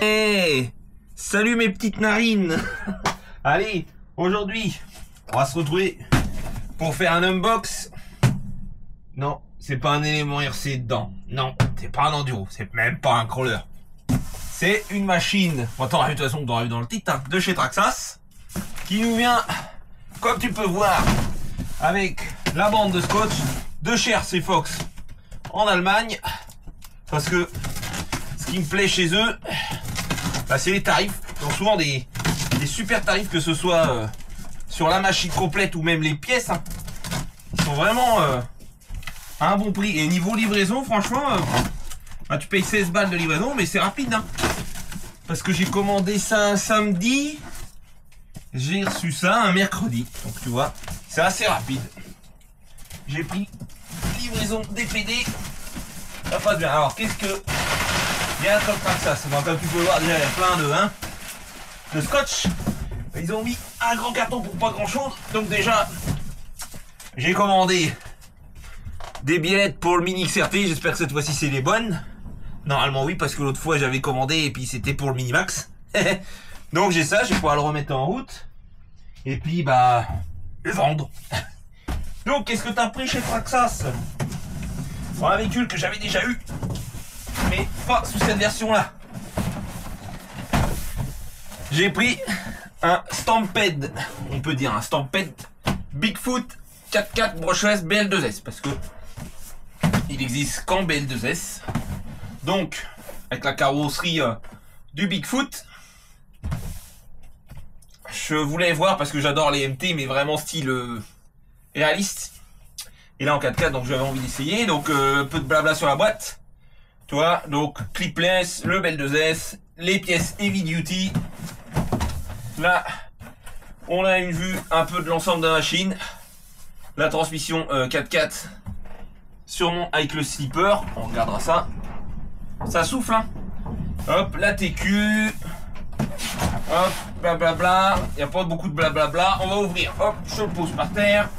Hey, salut mes petites narines. Allez, aujourd'hui, on va se retrouver pour faire un unbox. Non, c'est pas un élément RC dedans. Non, c'est pas un enduro, c'est même pas un crawler. C'est une machine, bon, de toute façon, on doit arriver dans le titre, hein, de chez Traxxas, qui nous vient, comme tu peux voir, avec la bande de scotch de chez RC Fox en Allemagne, parce que ce qui me plaît chez eux, bah, c'est les tarifs. Ils ont souvent des super tarifs, que ce soit sur la machine complète ou même les pièces, hein. Ils sont vraiment à un bon prix. Et niveau livraison, franchement, bah, tu payes 16 balles de livraison, mais c'est rapide, hein. Parce que j'ai commandé ça un samedi, j'ai reçu ça un mercredi. Donc tu vois, c'est assez rapide. J'ai pris livraison DPD. Ça passe bien. Alors qu'est-ce que... Bien comme Traxxas. Donc comme tu peux voir, déjà il y a plein de scotch. Ils ont mis un grand carton pour pas grand chose. Donc déjà, j'ai commandé des billettes pour le Mini XRT. J'espère que cette fois-ci c'est les bonnes. Normalement oui, parce que l'autre fois j'avais commandé et puis c'était pour le Minimax. Donc j'ai ça, je vais pouvoir le remettre en route. Et puis bah, le vendre. Donc qu'est-ce que t'as pris chez Traxxas? Bon, un véhicule que j'avais déjà eu, mais pas sous cette version là. J'ai pris un Stampede, on peut dire un Stampede Bigfoot 4x4 brushless BL2S, parce que il existe qu'en BL2S. Donc avec la carrosserie du Bigfoot. Je voulais voir parce que j'adore les MT, mais vraiment style réaliste. Et là en 4x4, donc j'avais envie d'essayer. Donc peu de blabla sur la boîte. Tu vois, donc clipless, le BL2S, les pièces heavy duty. Là, on a une vue un peu de l'ensemble de la machine. La transmission 4x4 sûrement avec le slipper. On regardera ça. Ça souffle, hein. Hop, la TQ. Hop, blablabla. Il n'y a pas beaucoup de blablabla. On va ouvrir. Hop, je le pose par terre.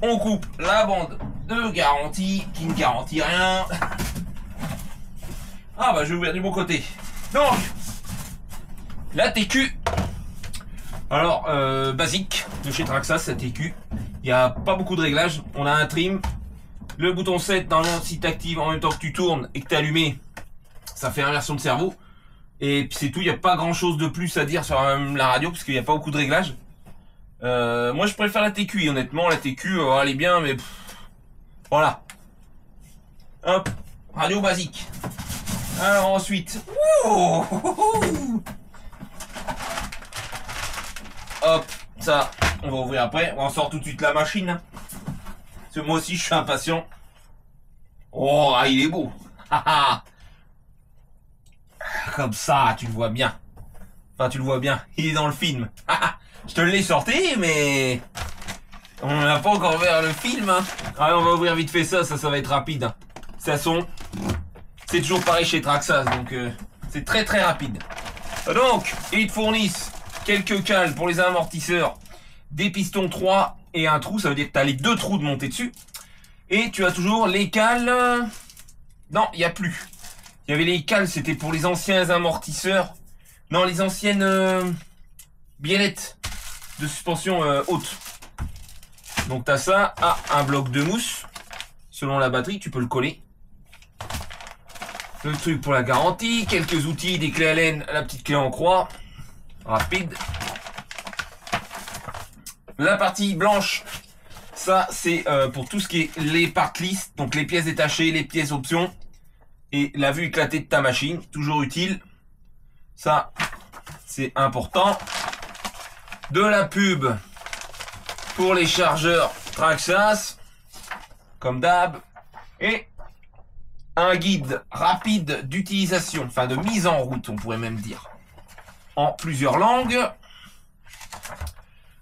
On coupe la bande de garantie qui ne garantit rien. Ah bah je vais ouvrir du bon côté. Donc la TQ. Alors basique de chez Traxxas, cette TQ. Il n'y a pas beaucoup de réglages. On a un trim. Le bouton 7 normalement si tu actives en même temps que tu tournes et que tu es allumé, ça fait inversion de cerveau. Et puis c'est tout, il n'y a pas grand chose de plus à dire sur la radio parce qu'il n'y a pas beaucoup de réglages. Moi je préfère la TQ, honnêtement la TQ elle est bien, mais voilà. Hop, radio basique. Alors ensuite, hop, ça on va ouvrir après. On sort tout de suite la machine, hein. Parce que moi aussi je suis impatient. Oh il est beau. Comme ça tu le vois bien. Enfin tu le vois bien, il est dans le film. Je te l'ai sorti, mais on n'a pas encore ouvert le film, hein. Allez, on va ouvrir vite fait ça va être rapide, hein. Ça son, c'est toujours pareil chez Traxxas, donc c'est très très rapide. Donc, ils te fournissent quelques cales pour les amortisseurs, des pistons 3 et un trou, ça veut dire que tu as les deux trous de monter dessus. Et tu as toujours les cales... Non, il n'y a plus. Il y avait les cales, c'était pour les anciens amortisseurs. Non, les anciennes biellettes de suspension haute. Donc tu as ça, un bloc de mousse. Selon la batterie, tu peux le coller. Le truc pour la garantie, quelques outils, des clés Allen, la petite clé en croix. Rapide. La partie blanche, ça c'est pour tout ce qui est les part list, donc les pièces détachées, les pièces options. Et la vue éclatée de ta machine, toujours utile. Ça, c'est important. De la pub pour les chargeurs Traxxas, comme d'hab, et un guide rapide d'utilisation, enfin de mise en route, on pourrait même dire, en plusieurs langues.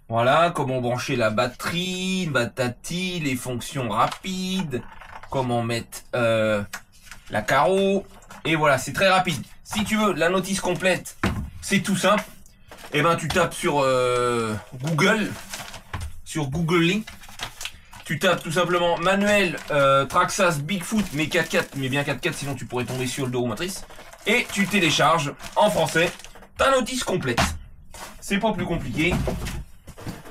Voilà, comment brancher la batterie, batati, les fonctions rapides, comment mettre la carreau, et voilà, c'est très rapide. Si tu veux la notice complète, c'est tout simple. Et ben tu tapes sur Google, tu tapes tout simplement manuel Traxxas Bigfoot, mais 4x4, mais bien 4x4, sinon tu pourrais tomber sur le dos motrice. et tu télécharges en français ta notice complète. C'est pas plus compliqué.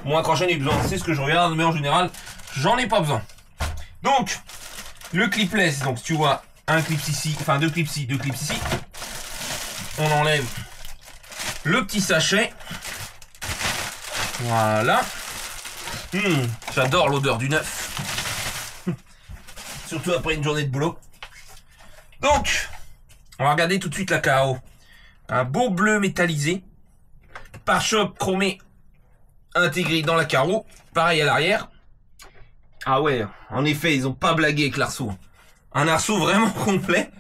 Moi, quand j'en ai besoin, c'est ce que je regarde, mais en général, j'en ai pas besoin. Donc, le clipless, donc tu vois, un clip ici, enfin deux clips ici, deux clips ici. On enlève le petit sachet. Voilà. J'adore l'odeur du neuf. Surtout après une journée de boulot. Donc, on va regarder tout de suite la KO. Un beau bleu métallisé. Pare-choc chromé intégré dans la carreau. Pareil à l'arrière. Ah ouais, en effet, ils ont pas blagué avec l'arceau. Un arceau vraiment complet.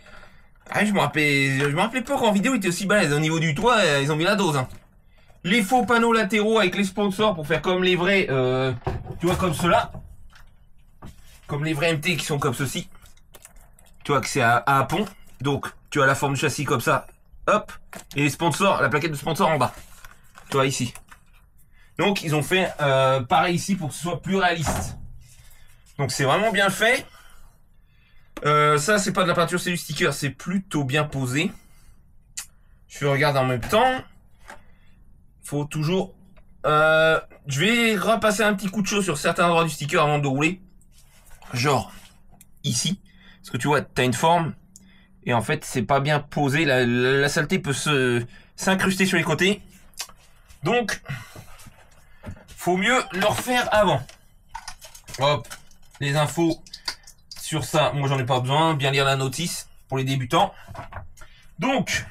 Ah, je me rappelais pas qu'en vidéo il était aussi balèze. Au niveau du toit, ils ont mis la dose. Hein. Les faux panneaux latéraux avec les sponsors pour faire comme les vrais, tu vois, comme ceux-là. Comme les vrais MT qui sont comme ceci. Tu vois que c'est à pont. Donc, tu as la forme du châssis comme ça. Hop. Et les sponsors, la plaquette de sponsor en bas. Tu vois, ici. Donc, ils ont fait pareil ici pour que ce soit plus réaliste. Donc, c'est vraiment bien fait. Ça, c'est pas de la peinture, c'est du sticker. C'est plutôt bien posé. Je regarde en même temps. Faut toujours... je vais repasser un petit coup de chaud sur certains endroits du sticker avant de rouler. Genre, ici. Parce que tu vois, t'as une forme. Et en fait, c'est pas bien posé. La saleté peut s'incruster sur les côtés. Donc, faut mieux le refaire avant. Hop, les infos sur ça, moi j'en ai pas besoin. Bien lire la notice pour les débutants. Donc,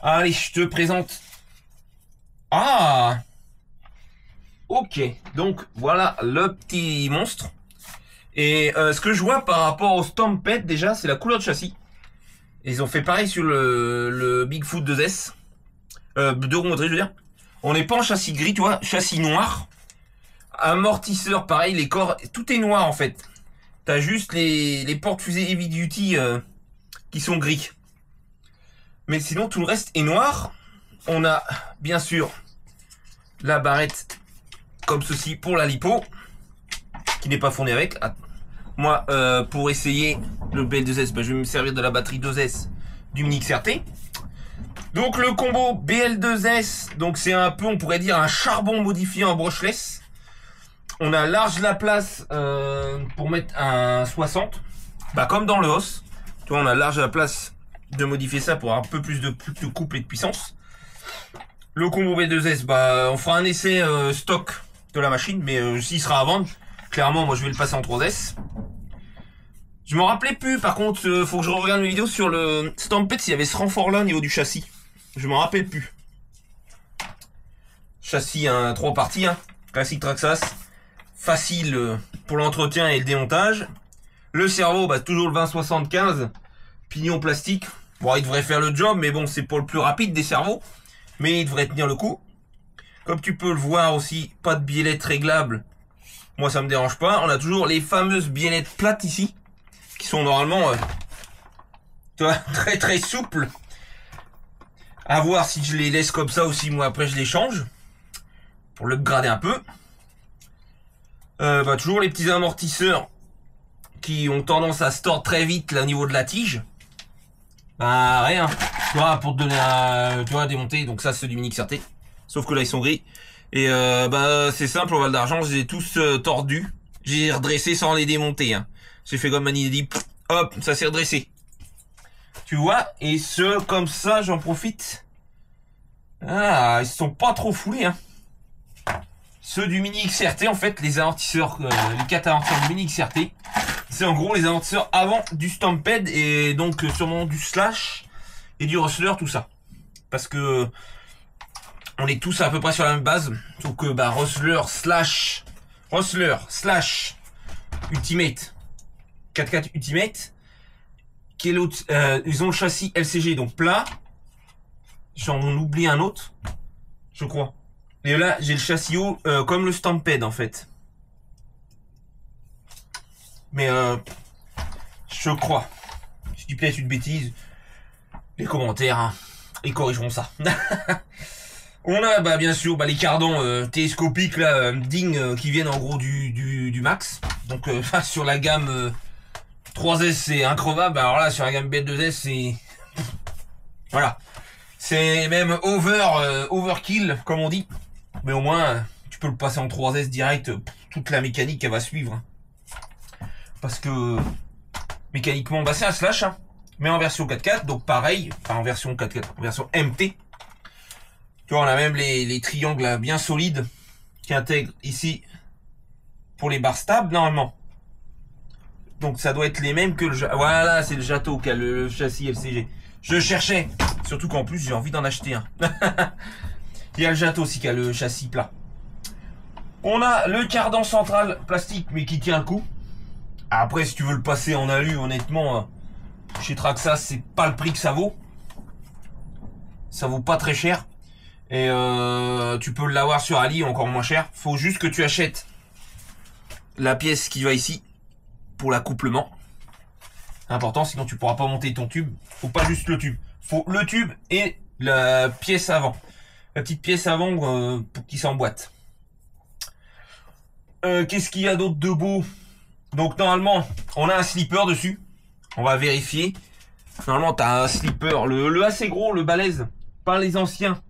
allez, je te présente. Ah, ok. Donc, voilà le petit monstre. Et ce que je vois par rapport au Stampede, déjà, c'est la couleur de châssis. Ils ont fait pareil sur le Bigfoot 2S. 2 roues motrices, je veux dire. On n'est pas en châssis gris, tu vois, châssis noir. Amortisseur, pareil, les corps, tout est noir en fait. T'as juste les portes fusées Heavy Duty qui sont gris. Mais sinon, tout le reste est noir. On a, bien sûr, la barrette comme ceci pour la lipo, qui n'est pas fournie avec. Moi, pour essayer le BL2S, je vais me servir de la batterie 2S du Mini XRT. Donc le combo BL2S, donc c'est un peu, on pourrait dire, un charbon modifié en brushless. On a large la place pour mettre un 60, comme dans le Hoss. Tu vois, on a large la place de modifier ça pour avoir un peu plus de couple et de puissance. Le combo BL2S, on fera un essai stock de la machine, mais s'il sera à vendre, clairement, moi je vais le passer en 3S. Je m'en rappelais plus, par contre, faut que je regarde mes vidéos sur le Stampede s'il y avait ce renfort-là au niveau du châssis. Je m'en rappelle plus. Châssis 3 parties, classique Traxxas. Facile pour l'entretien et le démontage. Le cerveau, toujours le 2075. Pignon plastique. Bon, il devrait faire le job, mais bon, c'est pas le plus rapide des cerveaux. Mais il devrait tenir le coup. Comme tu peux le voir aussi, pas de biellette réglable. Moi, ça me dérange pas. On a toujours les fameuses biellettes plates ici. Qui sont normalement tu vois, très très souples. À voir si je les laisse comme ça ou si moi après je les change. Pour l'upgrader un peu. Toujours les petits amortisseurs qui ont tendance à se tordre très vite là au niveau de la tige. Rien. Tu vois, pour te donner un, tu vois, démonter. Donc ça c'est du Mini XRT. Sauf que là ils sont gris. Et c'est simple, au Val d'Argent, je les ai tous tordus. J'ai redressé sans les démonter. J'ai fait comme Mani dit, hop, ça s'est redressé. Tu vois, et comme ça, j'en profite. Ah, ils sont pas trop foulés, Ceux du Mini XRT, en fait, les amortisseurs, les 4 amortisseurs du Mini XRT, c'est en gros les amortisseurs avant du Stampede et donc sûrement du Slash et du Rustler, tout ça. Parce que on est tous à peu près sur la même base, sauf que Rustler slash Ultimate 4x4 Ultimate, qui est l'autre, ils ont le châssis LCG donc plat. J'en oublie un autre, je crois. Et là, j'ai le châssis haut, comme le Stampede en fait. Mais je crois. Si tu plais une bêtise, les commentaires, ils corrigeront ça. On a bien sûr les cardans télescopiques là, dignes, qui viennent en gros du Max. Donc sur la gamme 3S c'est increvable, alors là sur la gamme B2S c'est... Voilà. C'est même overkill comme on dit. Mais au moins tu peux le passer en 3S direct, toute la mécanique elle va suivre. Parce que mécaniquement bah c'est un slash, hein, mais en version 4x4, donc pareil, enfin en version 4x4, en version MT. Tu vois on a même les triangles là, bien solides qui intègrent ici pour les barres stables normalement. Donc ça doit être les mêmes que le... Voilà, c'est le Jato qui a le châssis LCG. Je cherchais. Surtout qu'en plus, j'ai envie d'en acheter un. Il y a le Jato aussi qui a le châssis plat. On a le cardan central plastique, mais qui tient le coup. Après, si tu veux le passer en alu, honnêtement, chez Traxxas, c'est pas le prix que ça vaut. Ça vaut pas très cher. Et tu peux l'avoir sur Ali, encore moins cher. Faut juste que tu achètes la pièce qui va ici. Pour l'accouplement. Important, sinon tu pourras pas monter ton tube. Faut pas juste le tube. Faut le tube et la pièce avant. La petite pièce avant pour qu'il s'emboîte. Qu'est-ce qu'il y a d'autre de beau? Donc normalement, on a un slipper dessus. On va vérifier. Normalement, tu as un slipper, le assez gros, le balèze. Pas les anciens.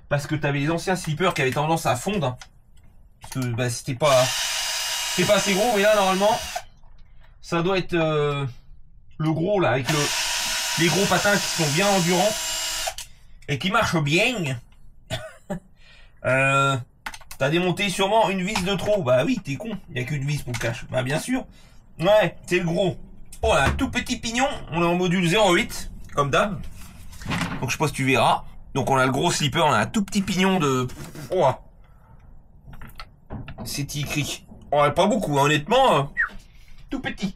Parce que tu avais les anciens slippers qui avaient tendance à fondre. Parce que bah, c'était pas assez gros. Mais là, normalement... Ça doit être le gros là, avec les gros patins qui sont bien endurants et qui marchent bien. T'as démonté sûrement une vis de trop. Bah oui, t'es con, il n'y a qu'une vis pour le cache. Bah bien sûr. Ouais, c'est le gros. Oh là, tout petit pignon. On est en module 0,8, comme d'hab. Donc je sais pas si tu verras. Donc on a le gros slipper, on a un tout petit pignon de... Oh. C'est écrit. On a pas beaucoup, hein, honnêtement. Tout petit.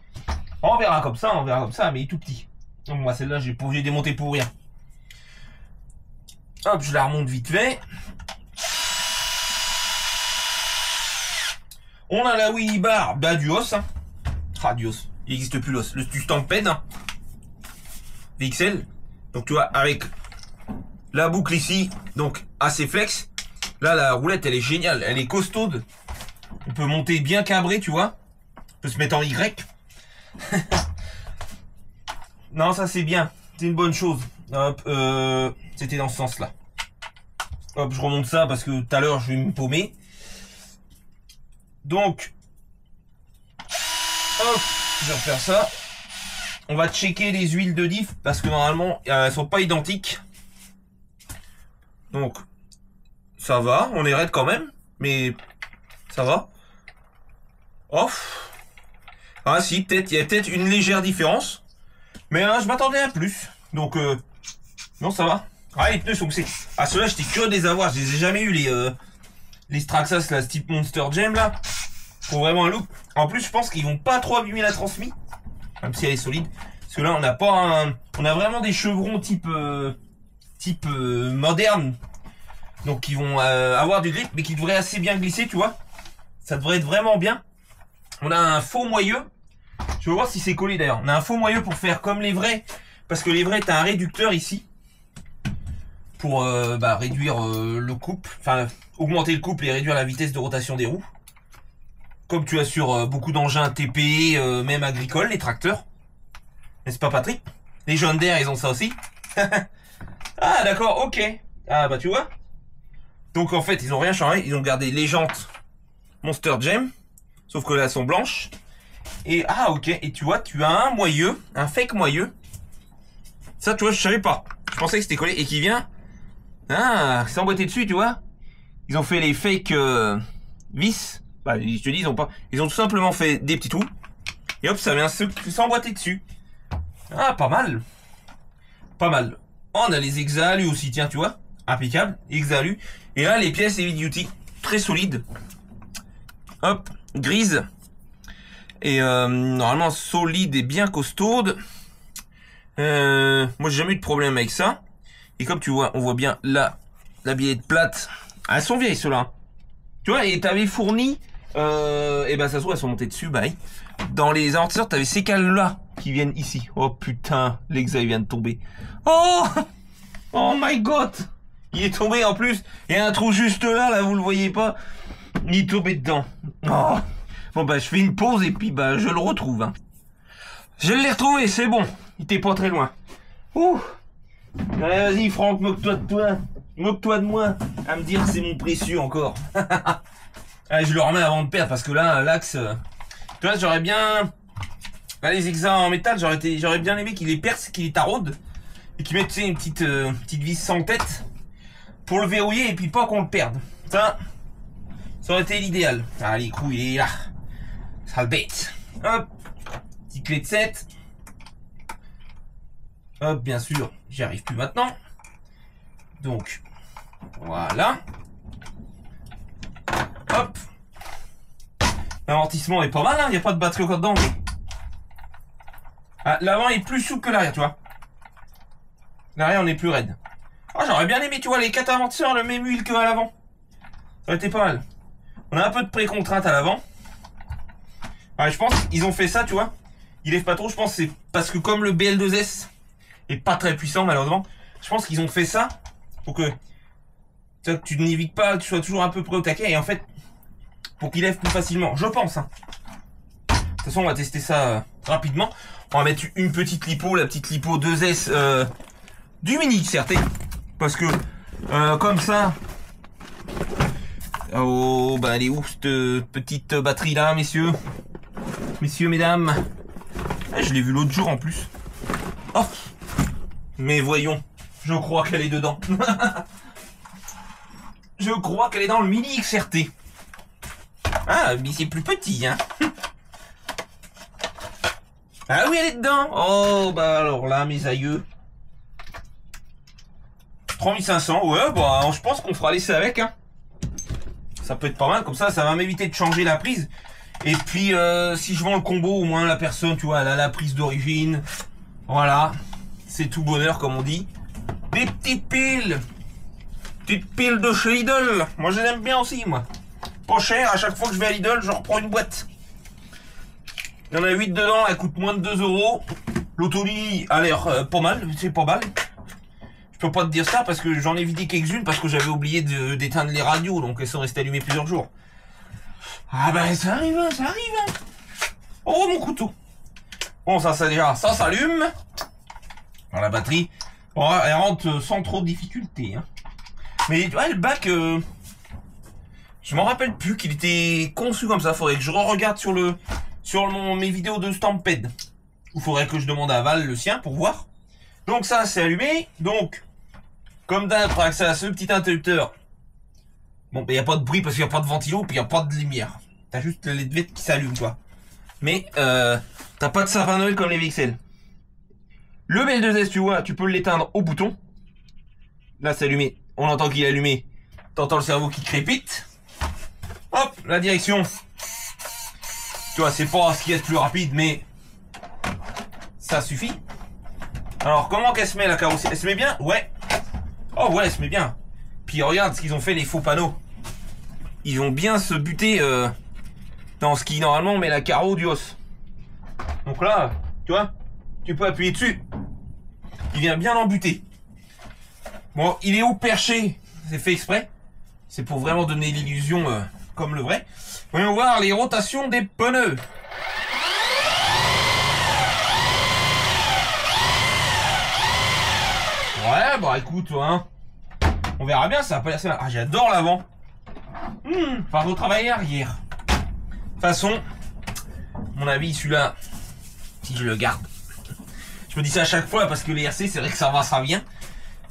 On verra comme ça, mais il est tout petit. Donc moi celle-là, j'ai pas obligé de démonter pour rien. Hop, je la remonte vite fait. On a la wheelie bar du os. Hein. Ah, du os. Il n'existe plus l'os. Le Stampede. Hein. VXL. Donc tu vois, avec la boucle ici, donc assez flex. Là, la roulette, elle est géniale. Elle est costaude. On peut monter bien cabré, tu vois. On peut se mettre en Y. Non, ça c'est bien. C'est une bonne chose. Hop, c'était dans ce sens-là. Hop, je remonte ça parce que tout à l'heure, je vais me paumer. Donc, hop, je vais refaire ça. On va checker les huiles de diff parce que normalement, elles sont pas identiques. Donc, ça va. On est raide quand même, mais ça va. Off. Ah si, peut-être, il y a peut-être une légère différence. Mais je m'attendais à plus. Donc, non, ça va. Ah, les pneus sont glissés. Ah, ceux-là, j'étais curieux de les avoir. Je les ai jamais eu, les Traxxas, là, ce type Monster Jam, là. Faut vraiment un look. En plus, je pense qu'ils vont pas trop abîmer la transmission. Même si elle est solide. Parce que là, on n'a pas un... On a vraiment des chevrons type moderne. Donc, qui vont avoir du grip, mais qui devraient assez bien glisser, tu vois. Ça devrait être vraiment bien. On a un faux moyeu. Je vais voir si c'est collé d'ailleurs. On a un faux moyeu pour faire comme les vrais. Parce que les vrais, t'as un réducteur ici. Pour réduire le couple. Enfin, augmenter le couple et réduire la vitesse de rotation des roues. Comme tu as sur beaucoup d'engins TP, même agricoles, les tracteurs. N'est-ce pas Patrick? Les John Deere, ils ont ça aussi. Ah d'accord, ok. Ah bah tu vois. Donc en fait, ils ont rien changé. Ils ont gardé les jantes Monster Jam. Sauf que là, elles sont blanches. Et ah ok, et tu vois, tu as un moyeu, un fake moyeu. Ça, tu vois, je savais pas. Je pensais que c'était collé et qui vient. Ah, c'est emboîté dessus, tu vois. Ils ont fait les fake vis. Bah, je te dis, ils ont pas. Ils ont tout simplement fait des petits trous. Et hop, ça vient s'emboîter dessus. Ah, pas mal. Pas mal. Oh, on a les Exalus aussi, tiens, tu vois. Impeccable. Exalus. Et là, les pièces Heavy Duty. Très solides. Hop, grises. Et normalement solide et bien costaude. Moi j'ai jamais eu de problème avec ça. Et comme tu vois, on voit bien là la billette plate. Ah, elles sont vieilles ceux-là. Tu vois, et t'avais fourni et ben ça se trouve elles sont montées dessus, bah dans les amortisseurs t'avais ces cales là qui viennent ici. Oh putain, l'exa vient de tomber. Oh, oh my god, il est tombé en plus. Il y a un trou juste là, vous le voyez pas. Il est tombé dedans. Oh. Bon bah je fais une pause et puis bah je le retrouve. Hein. Je l'ai retrouvé, c'est bon. Il était pas très loin. Ouh. Allez, vas-y, Franck, moque-toi de toi. Moque-toi de moi. À me dire que c'est mon précieux encore. Allez, je le remets avant de perdre parce que là, l'axe... Tu vois, j'aurais bien... Là, les examens en métal, j'aurais bien aimé qu'il les perce, qu'il les taraude. Et qu'il mette, tu sais, une petite vis sans tête. Pour le verrouiller et puis pas qu'on le perde. Ça aurait été l'idéal. Ah, l'écrou, il est là. Sale bête. Hop. Petite clé de 7. Hop, bien sûr, j'y arrive plus maintenant. Donc, voilà. Hop. L'amortissement est pas mal, hein. Il n'y a pas de batterie encore dedans. Mais... Ah, l'avant est plus souple que l'arrière, tu vois. L'arrière, on est plus raide. Ah, j'aurais bien aimé, tu vois, les 4 amortisseurs, le même huile qu'à l'avant. Ça aurait été pas mal. On a un peu de pré-contrainte à l'avant. Ouais, je pense qu'ils ont fait ça, tu vois. Il lève pas trop, je pense que c'est parce que comme le BL2S est pas très puissant, malheureusement, je pense qu'ils ont fait ça pour que tu ne navigues pas, que tu sois toujours un peu près au taquet, et en fait, pour qu'il lève plus facilement. Je pense, hein. De toute façon, on va tester ça rapidement. On va mettre une petite lipo, la petite lipo 2S du Mini, certes. Parce que, comme ça... Oh, bah elle est où cette petite batterie là, messieurs? Messieurs, mesdames. Eh, je l'ai vu l'autre jour en plus. Oh. Mais voyons, je crois qu'elle est dedans. Je crois qu'elle est dans le Mini XRT. Ah, mais c'est plus petit, hein. Ah oui, elle est dedans. Oh, bah alors là, mes aïeux. 3500, ouais, bah je pense qu'on fera l'essai avec, hein. Ça peut être pas mal, comme ça va m'éviter de changer la prise. Et puis, si je vends le combo, au moins la personne, tu vois, elle a la prise d'origine. Voilà, c'est tout bonheur, comme on dit. Des petites piles. Petites piles de chez Lidl. Moi, je les aime bien aussi, moi. Pas cher, à chaque fois que je vais à Lidl, je reprends une boîte. Il y en a 8 dedans, elle coûte moins de 2 €. L'autolie a l'air pas mal, c'est pas mal. Je peux pas te dire ça parce que j'en ai vidé quelques-unes parce que j'avais oublié d'éteindre les radios, donc elles sont restées allumées plusieurs jours. Ah ben ça arrive, ça arrive. Oh mon couteau. Bon ça déjà, ça s'allume. Dans la batterie. Bon, elle rentre sans trop de difficulté. Hein. Mais ouais, le bac, je m'en rappelle plus qu'il était conçu comme ça. Faudrait que je re-regarde sur mes vidéos de Stampede. Il faudrait que je demande à Val le sien pour voir. Donc ça c'est allumé. Donc comme d'hab, pour accéder à ce petit interrupteur. Bon, ben, y a pas de bruit parce qu'il n'y a pas de ventilo, puis il n'y a pas de lumière. T'as juste les LED qui s'allument, quoi. Mais, t'as pas de sapin Noël comme les VXL. Le BL2S, tu vois, tu peux l'éteindre au bouton. Là, c'est allumé. On entend qu'il est allumé. T'entends le cerveau qui crépite. Hop, la direction. Tu vois, c'est pas ce qui est le plus rapide, mais ça suffit. Alors, comment qu'elle se met, la carrosserie? Elle se met bien? Ouais. Oh ouais, elle se met bien. Puis regarde ce qu'ils ont fait, les faux panneaux. Ils ont bien se buter dans ce qui normalement met la carreau du os. Donc là, tu vois, tu peux appuyer dessus. Il vient bien l'embuter. Bon, il est haut perché, c'est fait exprès. C'est pour vraiment donner l'illusion comme le vrai. Voyons voir les rotations des pneus. Ouais, bah écoute, hein. On verra bien, ça va pas l'air mal. Ah, j'adore l'avant. Enfin, retravailler arrière. De toute façon, mon avis, celui-là, si je le garde. Je me dis ça à chaque fois parce que les RC, c'est vrai que ça vient.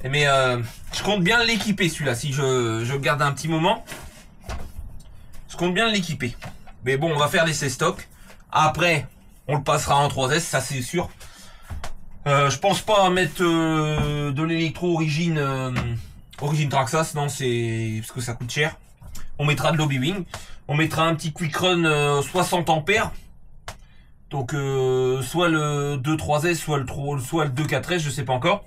Mais je compte bien l'équiper, celui-là. Si je garde un petit moment, je compte bien l'équiper. Mais bon, on va faire l'essai stock. Après, on le passera en 3S, ça c'est sûr. Je pense pas mettre de l'électro origine Traxxas, non, c'est parce que ça coûte cher. On mettra de l'Hobby-Wing, on mettra un petit Quick Run 60 ampères. Donc soit le 2.3S, soit le 2.4S, je sais pas encore.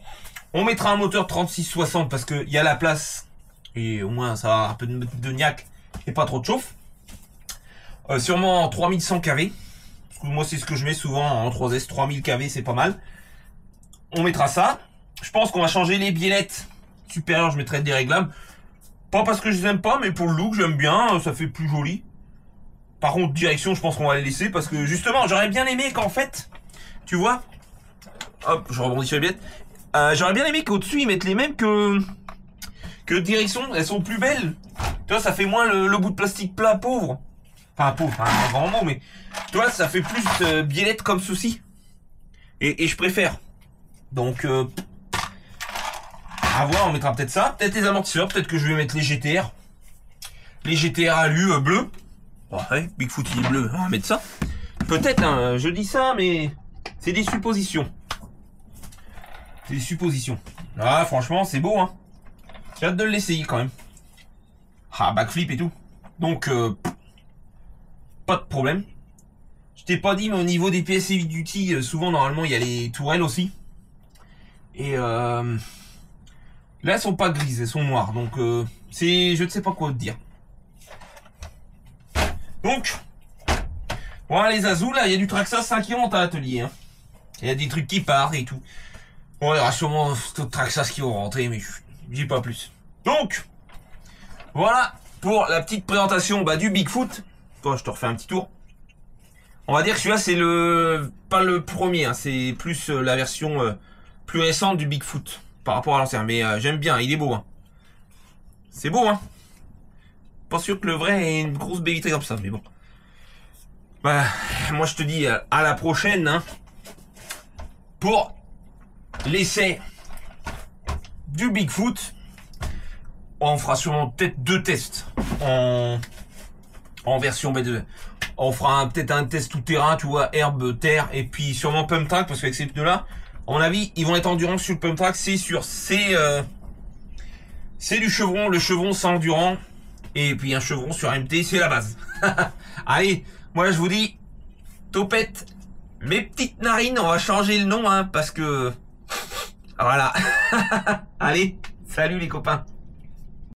On mettra un moteur 3660 parce qu'il y a la place et au moins ça va un peu de niaque et pas trop de chauffe. Sûrement en 3100 kV. Parce que moi c'est ce que je mets souvent en 3S, 3000 kV c'est pas mal. On mettra ça. Je pense qu'on va changer les biellettes supérieures, je mettrai des réglables. Pas parce que je les aime pas, mais pour le look j'aime bien, ça fait plus joli. Par contre direction je pense qu'on va les laisser parce que justement j'aurais bien aimé qu'en fait Tu vois? Hop, je rebondis sur les billettes. J'aurais bien aimé qu'au-dessus, ils mettent les mêmes que direction. Elles sont plus belles. Tu vois, ça fait moins le bout de plastique plat pauvre. Enfin, pauvre, hein, un grand mot, mais... Tu vois, ça fait plus biellette comme ceci. Et je préfère. Donc, à voir, on mettra peut-être ça. Peut-être les amortisseurs, peut-être que je vais mettre les GTR. Les GTR alu bleu. Ouais, Bigfoot il est bleu, on va mettre ça. Peut-être, hein, je dis ça, mais c'est des suppositions. C'est des suppositions. Ah, franchement, c'est beau, hein. J'ai hâte de l'essayer quand même. Ah, backflip et tout. Donc, pas de problème. Je t'ai pas dit, mais au niveau des pièces heavy duty, souvent, normalement, il y a les tourelles aussi. Et là, elles sont pas grises, elles sont noires. Donc, c'est... Je ne sais pas quoi te dire. Donc, voilà les Azous, là, il y a du Traxxas 5 qui rentre à l'atelier. Hein. Il y a des trucs qui partent et tout. Bon, il y aura sûrement d'autres Traxxas qui vont rentrer, mais je dis pas plus. Donc, voilà pour la petite présentation du Bigfoot. Toi, je te refais un petit tour. On va dire que celui-là, c'est pas le premier, hein, c'est plus la version plus récente du Bigfoot par rapport à l'ancien. Mais j'aime bien, il est beau. Hein. C'est beau, hein. Pas sûr que le vrai ait une grosse baie vitrée comme ça, mais bon. Bah, moi je te dis à la prochaine, hein, pour l'essai du Bigfoot. On fera sûrement peut-être 2 tests en version B2. On fera peut-être un test tout terrain, tu vois, herbe, terre, et puis sûrement pump track, parce qu'avec ces pneus-là, à mon avis, ils vont être endurants sur le pump track, c'est sûr. C'est du chevron, le chevron c'est endurant. Et puis un chevron sur MT, c'est la base. Allez, moi je vous dis, topette, mes petites narines, on va changer le nom, hein, parce que... Voilà. Allez, salut les copains.